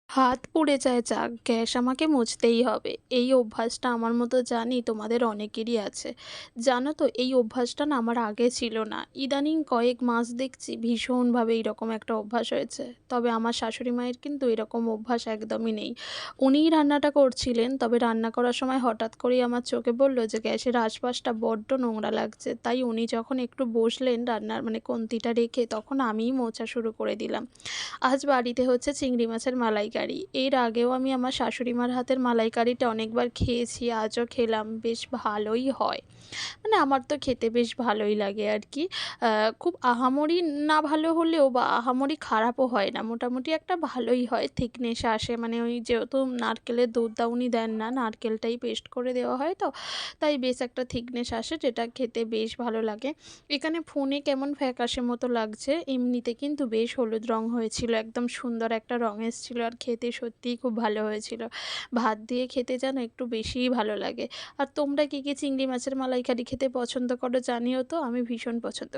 হাত পুড়ে যায় যাক, গ্যাস আমাকে মুছতেই হবে। এই অভ্যাসটা আমার মতো জানি তোমাদের অনেকেরই আছে। জানো তো এই অভ্যাসটা না আমার আগে ছিল না। ইদানিং কয়েক মাস দেখছি ভীষণভাবে এইরকম একটা অভ্যাস হয়েছে। তবে আমার শাশুড়ি মায়ের কিন্তু এরকম অভ্যাস একদমই নেই। উনিই রান্নাটা করছিলেন, তবে রান্না করার সময় হঠাৎ করেই আমার চোখে পড়ল যে গ্যাসের আশপাশটা বড্ড নোংরা লাগছে। তাই উনি যখন একটু বসলেন রান্নার মানে কন্তিটা রেখে, তখন আমিই মোছা শুরু করে দিলাম। আজ বাড়িতে হচ্ছে চিংড়ি মাছের মালাইকারি। এর আগেও আমি আমার শাশুড়ি মার হাতের মালাইকারিটা অনেকবার খেয়েছি, আজও খেলাম। বেশ ভালোই হয়। মানে আমার তো খেতে বেশ ভালোই লাগে আরকি। আ খুব আহামরি না ভালো হলেও বা আহামরি খারাপও হয় না। মোটামুটি একটা ভালোই হয়। থিকনেস আসে, মানে ওই যেহেতু নারকেলের দুধটা উনি দেন না, নারকেলটাই পেস্ট করে দেওয়া হয় তো। তাই বেশ একটা থিকনেস আসে, যেটা খেতে বেশ ভালো লাগে। এখানে ফোনে কেমন ফ্যাকাশে মতো লাগছে, এমনিতে কিন্তু বেশ হলুদ রং হয়েছিল। একদম সুন্দর একটা রং এসছিল আর খেতে সত্যিই খুব ভালো হয়েছিল। ভাত দিয়ে খেতে যেন একটু বেশিই ভালো লাগে। আর তোমরা কে চিংড়ি মাছের মালাইকারি খেতে পছন্দ করো জানিও তো? আমি ভীষণ পছন্দ